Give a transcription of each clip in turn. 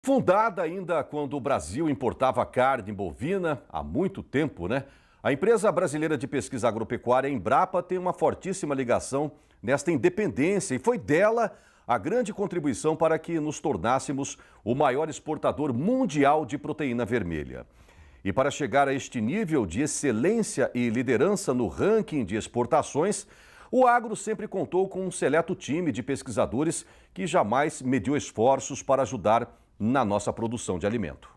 Fundada ainda quando o Brasil importava carne bovina, há muito tempo, né? A empresa brasileira de pesquisa agropecuária Embrapa tem uma fortíssima ligação nesta independência e foi dela a grande contribuição para que nos tornássemos o maior exportador mundial de proteína vermelha. E para chegar a este nível de excelência e liderança no ranking de exportações, o agro sempre contou com um seleto time de pesquisadores que jamais mediu esforços para ajudar na nossa produção de alimento.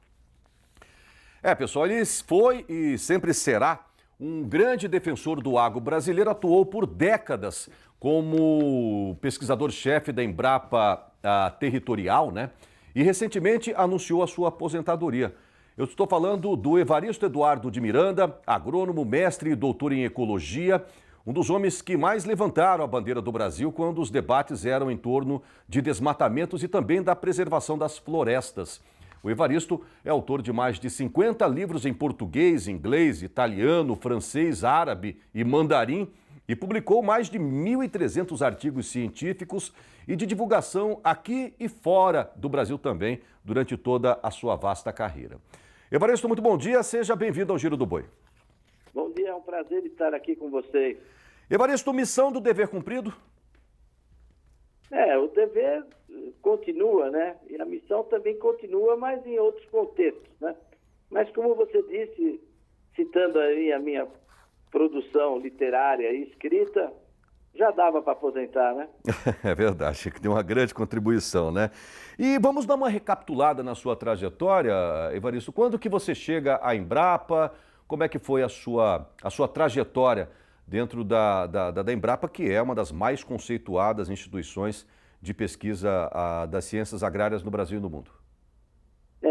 Pessoal, ele foi e sempre será um grande defensor do agro brasileiro, atuou por décadas como pesquisador-chefe da Embrapa Territorial, né? E recentemente anunciou a sua aposentadoria. Eu estou falando do Evaristo Eduardo de Miranda, agrônomo, mestre e doutor em ecologia, um dos homens que mais levantaram a bandeira do Brasil quando os debates eram em torno de desmatamentos e também da preservação das florestas. O Evaristo é autor de mais de 50 livros em português, inglês, italiano, francês, árabe e mandarim e publicou mais de 1.300 artigos científicos e de divulgação aqui e fora do Brasil também, durante toda a sua vasta carreira. Evaristo, muito bom dia, seja bem-vindo ao Giro do Boi. Bom dia, é um prazer estar aqui com vocês. Evaristo, missão do dever cumprido? O dever continua, né? E a missão também continua, mas em outros contextos, né? Mas como você disse, citando aí a minha produção literária e escrita, já dava para aposentar, né? É verdade, que deu uma grande contribuição, né? E vamos dar uma recapitulada na sua trajetória, Evaristo. Quando que você chega à Embrapa? Como é que foi a sua trajetória dentro da Embrapa, que é uma das mais conceituadas instituições de pesquisa das ciências agrárias no Brasil e no mundo?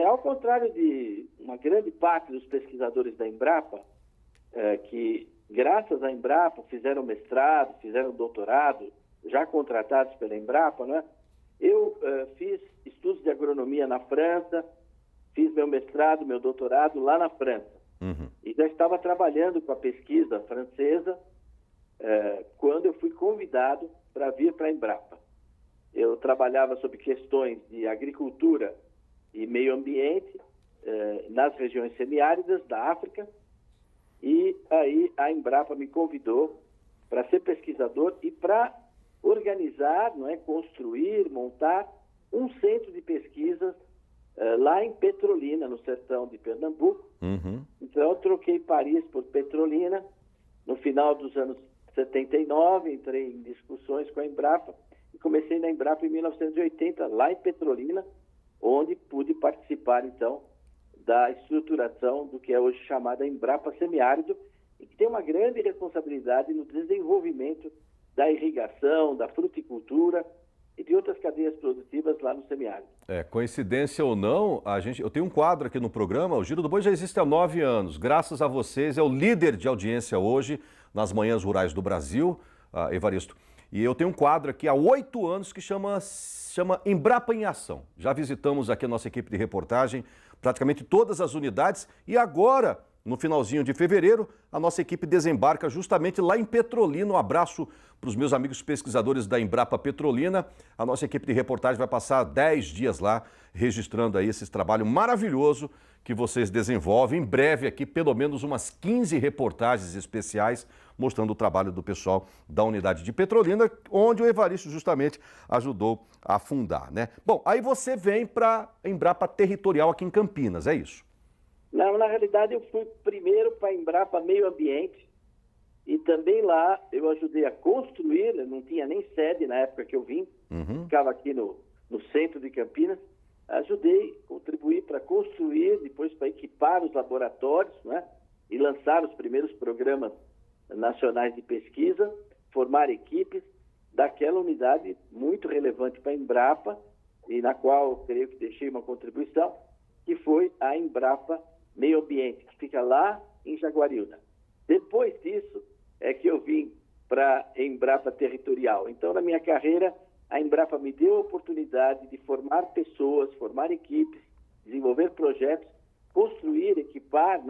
Ao contrário de uma grande parte dos pesquisadores da Embrapa, que graças à Embrapa fizeram mestrado, fizeram doutorado, já contratados pela Embrapa, né? Eu fiz estudos de agronomia na França, fiz meu mestrado, meu doutorado lá na França. E já estava trabalhando com a pesquisa francesa quando eu fui convidado para vir para a Embrapa. Eu trabalhava sobre questões de agricultura e meio ambiente nas regiões semiáridas da África. E aí a Embrapa me convidou para ser pesquisador e para organizar, construir, montar um centro de pesquisas lá em Petrolina, no sertão de Pernambuco. Então, eu troquei Paris por Petrolina. No final dos anos 79, entrei em discussões com a Embrapa e comecei na Embrapa em 1980, lá em Petrolina, onde pude participar, então, da estruturação do que é hoje chamada Embrapa Semiárido e que tem uma grande responsabilidade no desenvolvimento da irrigação, da fruticultura e de outras cadeias produtivas lá no semiárido. Coincidência ou não, eu tenho um quadro aqui no programa, o Giro do Boi já existe há 9 anos. Graças a vocês, é o líder de audiência hoje nas manhãs rurais do Brasil, Evaristo. E eu tenho um quadro aqui há 8 anos que chama Embrapa em Ação. Já visitamos aqui a nossa equipe de reportagem, praticamente todas as unidades, e agora, no finalzinho de fevereiro, a nossa equipe desembarca justamente lá em Petrolina. Um abraço para os meus amigos pesquisadores da Embrapa Petrolina. A nossa equipe de reportagem vai passar 10 dias lá, registrando aí esse trabalho maravilhoso que vocês desenvolvem. Em breve aqui, pelo menos umas 15 reportagens especiais mostrando o trabalho do pessoal da unidade de Petrolina, onde o Evaristo justamente ajudou a fundar, né? Bom, aí você vem para a Embrapa Territorial aqui em Campinas, é isso? Não, na realidade eu fui primeiro para a Embrapa Meio Ambiente e também lá eu ajudei a construir, não tinha nem sede na época que eu vim, ficava aqui no centro de Campinas, ajudei, contribuí para construir, depois para equipar os laboratórios, né? E lançar os primeiros programas nacionais de pesquisa, formar equipes daquela unidade muito relevante para a Embrapa e na qual eu creio que deixei uma contribuição, que foi a Embrapa Meio Ambiente, que fica lá em Jaguariúna. Depois disso é que eu vim para a Embrapa Territorial. Então, na minha carreira, a Embrapa me deu a oportunidade de formar pessoas, formar equipes, desenvolver projetos, construir, equipar,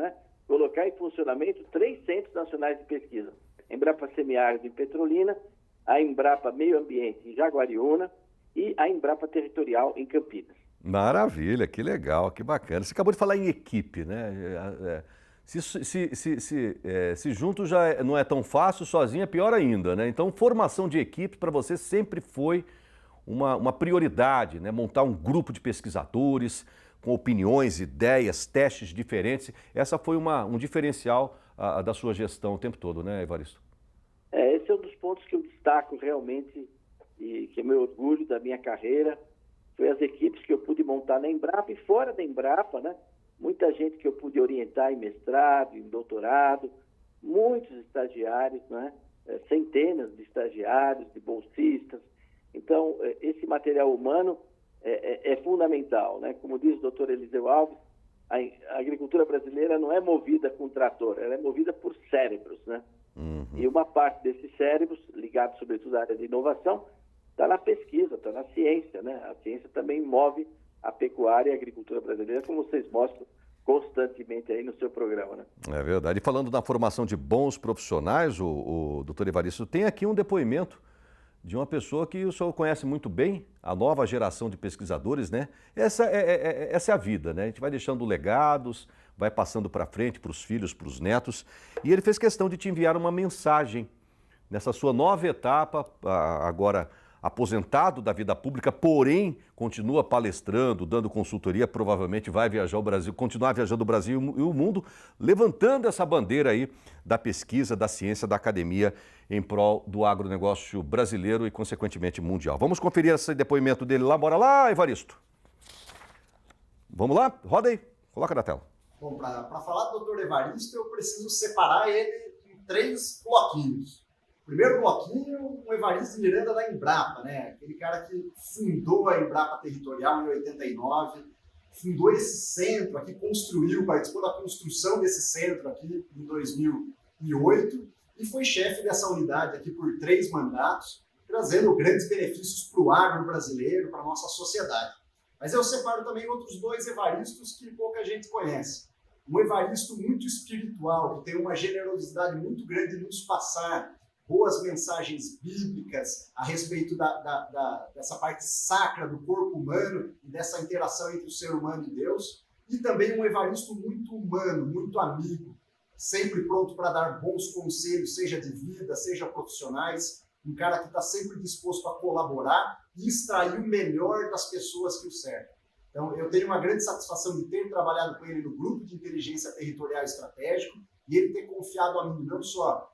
colocar em funcionamento 3 centros nacionais de pesquisa. A Embrapa Semiárido em Petrolina, a Embrapa Meio Ambiente em Jaguariúna e a Embrapa Territorial em Campinas. Maravilha, que legal, que bacana. Você acabou de falar em equipe, né? Se junto não é tão fácil, sozinho é pior ainda, né? Então, formação de equipe para você sempre foi uma prioridade, né? Montar um grupo de pesquisadores com opiniões, ideias, testes diferentes. Essa foi um diferencial da sua gestão o tempo todo, né, Evaristo? Esse é um dos pontos que eu destaco realmente e que é meu orgulho da minha carreira. Foi as equipes que eu pude montar na Embrapa e fora da Embrapa, né? Muita gente que eu pude orientar em mestrado, em doutorado, muitos estagiários, né? Centenas de estagiários, de bolsistas. Então, esse material humano é fundamental, né? Como diz o doutor Eliseu Alves, a agricultura brasileira não é movida com trator, ela é movida por cérebros, né? Uhum. E uma parte desses cérebros, ligados sobretudo à área de inovação, está na pesquisa, está na ciência, né? A ciência também move a pecuária e a agricultura brasileira, como vocês mostram constantemente aí no seu programa, né? É verdade. E falando da formação de bons profissionais, o doutor Evaristo, tem aqui um depoimento de uma pessoa que o senhor conhece muito bem, a nova geração de pesquisadores, né? Essa é a vida, né? A gente vai deixando legados, vai passando para frente, para os filhos, para os netos. E ele fez questão de te enviar uma mensagem nessa sua nova etapa, agora aposentado da vida pública, porém continua palestrando, dando consultoria, provavelmente vai viajar o Brasil, continuar viajando o Brasil e o mundo, levantando essa bandeira aí da pesquisa, da ciência, da academia em prol do agronegócio brasileiro e, consequentemente, mundial. Vamos conferir esse depoimento dele lá. Bora lá, Evaristo. Vamos lá? Roda aí. Coloca na tela. Bom, para falar do Dr. Evaristo, eu preciso separar ele em 3 bloquinhos. Primeiro bloquinho, o Evaristo Miranda da Embrapa, né? Aquele cara que fundou a Embrapa Territorial em 89, fundou esse centro aqui, participou da construção desse centro aqui em 2008 e foi chefe dessa unidade aqui por 3 mandatos, trazendo grandes benefícios para o agro brasileiro, para a nossa sociedade. Mas eu separo também outros 2 Evaristos que pouca gente conhece. Um Evaristo muito espiritual, que tem uma generosidade muito grande em nos passar boas mensagens bíblicas a respeito dessa parte sacra do corpo humano e dessa interação entre o ser humano e Deus. E também um Evaristo muito humano, muito amigo, sempre pronto para dar bons conselhos, seja de vida, seja profissionais. Um cara que está sempre disposto a colaborar e extrair o melhor das pessoas que o cercam. Então, eu tenho uma grande satisfação de ter trabalhado com ele no Grupo de Inteligência Territorial Estratégico e ele ter confiado a mim não só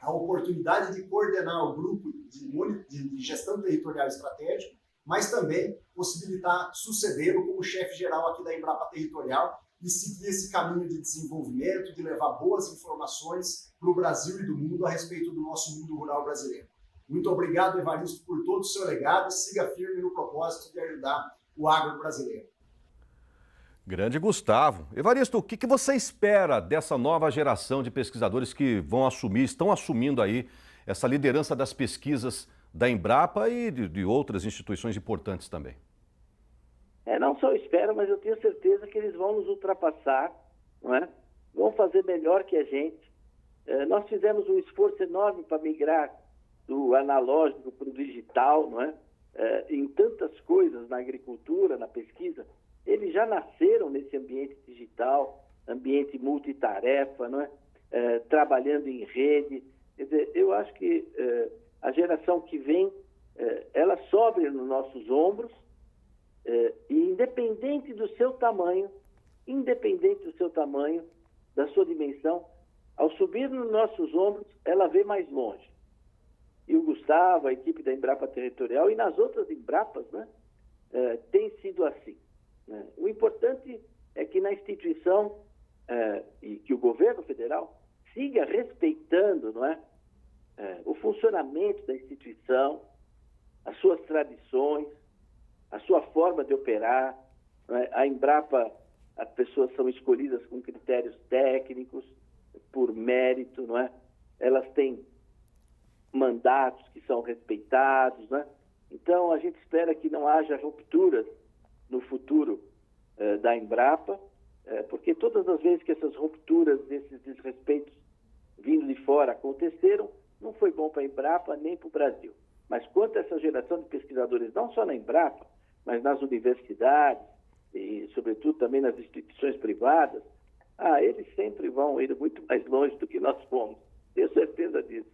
a oportunidade de coordenar o grupo de gestão territorial estratégico, mas também possibilitar sucedê-lo como chefe geral aqui da Embrapa Territorial e seguir esse caminho de desenvolvimento, de levar boas informações para o Brasil e do mundo a respeito do nosso mundo rural brasileiro. Muito obrigado, Evaristo, por todo o seu legado e siga firme no propósito de ajudar o agro brasileiro. Grande Gustavo. Evaristo, o que você espera dessa nova geração de pesquisadores que estão assumindo aí essa liderança das pesquisas da Embrapa e de outras instituições importantes também? Não só espero, mas eu tenho certeza que eles vão nos ultrapassar, não é? Vão fazer melhor que a gente. Nós fizemos um esforço enorme para migrar do analógico para o digital, não é? Em tantas coisas na agricultura, na pesquisa. Eles já nasceram nesse ambiente digital, ambiente multitarefa, não é? Trabalhando em rede. Quer dizer, eu acho que a geração que vem, ela sobe nos nossos ombros e independente do seu tamanho, da sua dimensão, ao subir nos nossos ombros, ela vê mais longe. E o Gustavo, a equipe da Embrapa Territorial e nas outras Embrapas, né, tem sido assim. O importante é que na instituição e que o governo federal siga respeitando, não é, o funcionamento da instituição, as suas tradições, a sua forma de operar. Não é? A Embrapa, as pessoas são escolhidas com critérios técnicos, por mérito, não é? Elas têm mandatos que são respeitados, né? Então, a gente espera que não haja rupturas no futuro da Embrapa, porque todas as vezes que essas rupturas, esses desrespeitos vindo de fora aconteceram, não foi bom para a Embrapa nem para o Brasil. Mas quanto a essa geração de pesquisadores, não só na Embrapa, mas nas universidades, e sobretudo também nas instituições privadas, eles sempre vão ir muito mais longe do que nós fomos. Tenho certeza disso.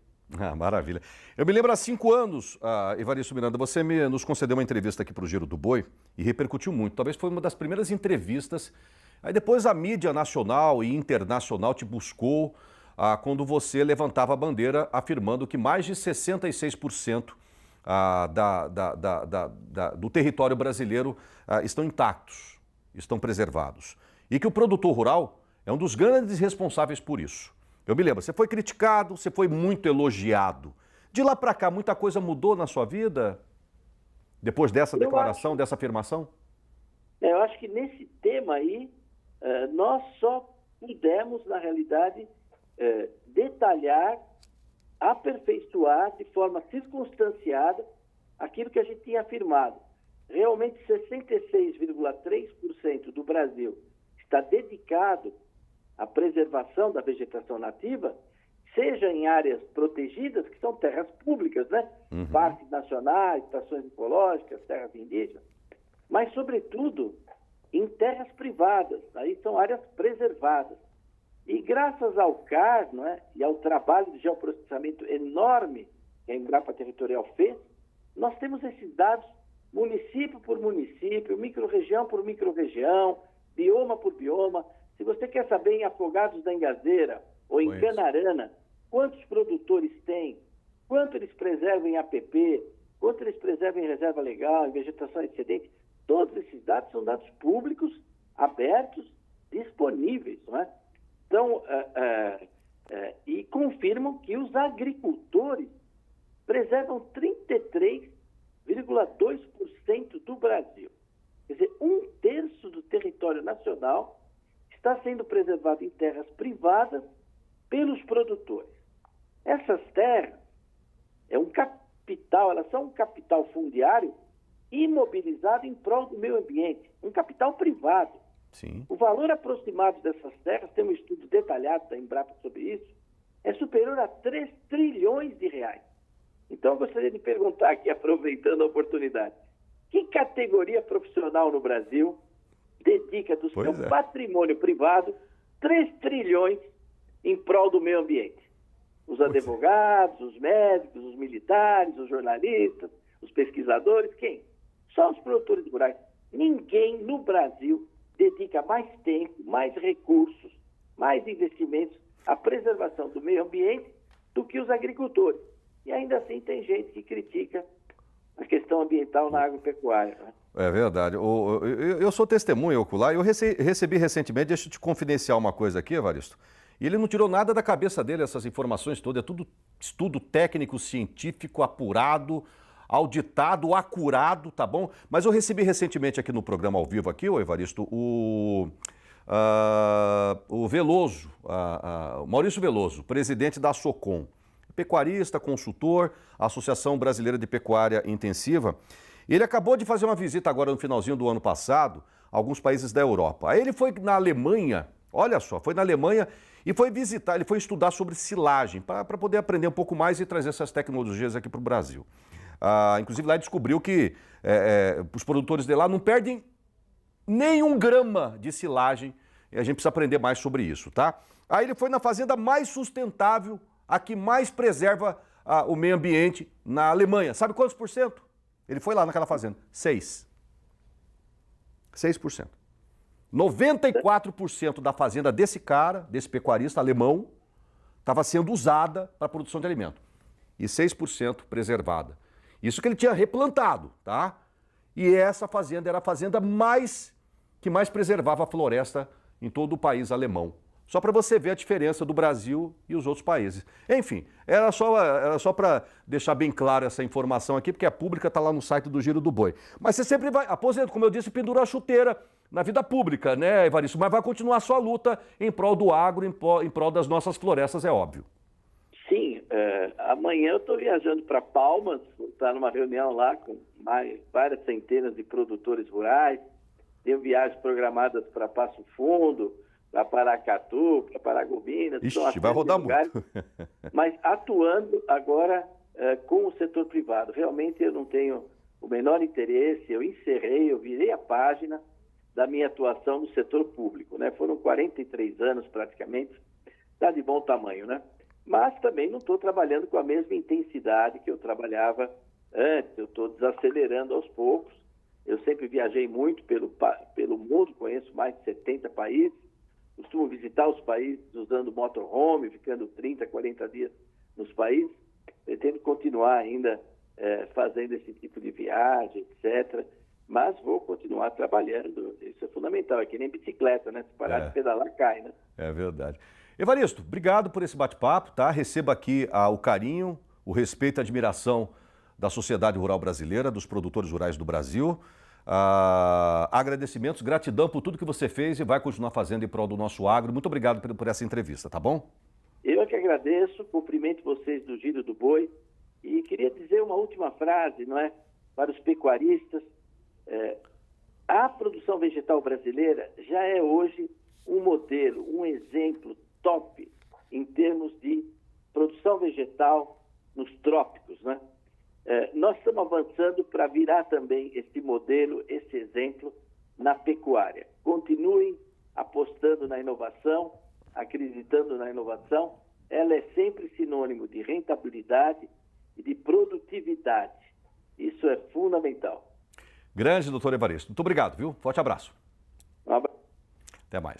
Maravilha. Eu me lembro há 5 anos, Evaristo Miranda, você nos concedeu uma entrevista aqui para o Giro do Boi e repercutiu muito. Talvez foi uma das primeiras entrevistas. Aí depois a mídia nacional e internacional te buscou quando você levantava a bandeira afirmando que mais de 66% do território brasileiro estão intactos, estão preservados. E que o produtor rural é um dos grandes responsáveis por isso. Eu me lembro, você foi criticado, você foi muito elogiado. De lá para cá, muita coisa mudou na sua vida? Depois dessa declaração, dessa afirmação? Eu acho que nesse tema aí, nós só pudemos, na realidade, detalhar, aperfeiçoar de forma circunstanciada aquilo que a gente tinha afirmado. Realmente, 66,3% do Brasil está dedicado à preservação da vegetação nativa, seja em áreas protegidas, que são terras públicas, né? Uhum. Parques nacionais, estações ecológicas, terras indígenas, mas, sobretudo, em terras privadas, aí são áreas preservadas. E graças ao CAR, né, e ao trabalho de geoprocessamento enorme que a Embrapa Territorial fez, nós temos esses dados município por município, microrregião por microrregião, bioma por bioma. Se você quer saber em Afogados da Engazeira ou em Canarana, quantos produtores tem, quanto eles preservam em APP, quanto eles preservam em reserva legal, em vegetação excedente, todos esses dados são dados públicos, abertos, disponíveis, não é? Então, e confirmam que os agricultores preservam 33,2% do Brasil. Quer dizer, 1/3 do território nacional está sendo preservado em terras privadas pelos produtores. Essas terras elas são um capital fundiário imobilizado em prol do meio ambiente, um capital privado. Sim. O valor aproximado dessas terras, tem um estudo detalhado da Embrapa sobre isso, é superior a 3 trilhões de reais. Então, eu gostaria de perguntar aqui, aproveitando a oportunidade, que categoria profissional no Brasil dedica do seu patrimônio privado 3 trilhões em prol do meio ambiente? Os advogados, os médicos, os militares, os jornalistas, os pesquisadores, quem? Só os produtores rurais. Ninguém no Brasil dedica mais tempo, mais recursos, mais investimentos à preservação do meio ambiente do que os agricultores. E ainda assim tem gente que critica a questão ambiental na agropecuária. Né? É verdade. Eu sou testemunha ocular. Eu recebi recentemente, deixa eu te confidenciar uma coisa aqui, Evaristo. E ele não tirou nada da cabeça dele, essas informações todas. É tudo estudo técnico, científico, apurado, auditado, acurado, tá bom? Mas eu recebi recentemente aqui no programa ao vivo, aqui, ô Evaristo, o Veloso, o Maurício Veloso, presidente da Socom, pecuarista, consultor, Associação Brasileira de Pecuária Intensiva. Ele acabou de fazer uma visita agora no finalzinho do ano passado a alguns países da Europa. Aí ele foi na Alemanha, olha só, foi na Alemanha e foi visitar, ele foi estudar sobre silagem, para poder aprender um pouco mais e trazer essas tecnologias aqui para o Brasil. Inclusive lá ele descobriu que os produtores de lá não perdem nem 1 grama de silagem, e a gente precisa aprender mais sobre isso, tá? Aí ele foi na fazenda mais sustentável, a que mais preserva o meio ambiente na Alemanha. Sabe quantos por cento? Ele foi lá naquela fazenda. 6%. 94% da fazenda desse cara, desse pecuarista alemão, estava sendo usada para a produção de alimento. E 6% preservada. Isso que ele tinha replantado, tá? E essa fazenda era a fazenda que mais preservava a floresta em todo o país alemão. Só para você ver a diferença do Brasil e os outros países. Enfim, era só para deixar bem claro essa informação aqui, porque a pública está lá no site do Giro do Boi. Mas você sempre vai, aposenta, como eu disse, pendura a chuteira na vida pública, né, Evaristo? Mas vai continuar a sua luta em prol do agro, em prol das nossas florestas, é óbvio. Sim, amanhã eu estou viajando para Palmas, vou estar numa reunião lá com várias centenas de produtores rurais, tenho viagens programadas para Passo Fundo, para Paracatu, para Paragominas. Ixi, vai rodar lugares, muito. Mas atuando agora com o setor privado. Realmente eu não tenho o menor interesse, eu virei a página, da minha atuação no setor público, né? Foram 43 anos praticamente, está de bom tamanho, né? Mas também não estou trabalhando com a mesma intensidade que eu trabalhava antes, eu estou desacelerando aos poucos. Eu sempre viajei muito pelo mundo, conheço mais de 70 países, costumo visitar os países usando motorhome, ficando 30, 40 dias nos países. Pretendo continuar ainda fazendo esse tipo de viagem, etc., mas vou continuar trabalhando, isso é fundamental, é que nem bicicleta, né? Se parar de pedalar, cai, né? É verdade. Evaristo, obrigado por esse bate-papo, tá? Receba aqui o carinho, o respeito e a admiração da sociedade rural brasileira, dos produtores rurais do Brasil. Agradecimentos, gratidão por tudo que você fez e vai continuar fazendo em prol do nosso agro. Muito obrigado por essa entrevista, tá bom? Eu que agradeço, cumprimento vocês do Giro do Boi e queria dizer uma última frase, não é? Para os pecuaristas. A produção vegetal brasileira já é hoje um modelo, um exemplo top em termos de produção vegetal nos trópicos, né? Nós estamos avançando para virar também esse modelo, esse exemplo na pecuária. Continuem apostando na inovação, acreditando na inovação. Ela é sempre sinônimo de rentabilidade e de produtividade. Isso é fundamental. Grande, doutor Evaristo. Muito obrigado, viu? Forte abraço. Um abraço. Até mais.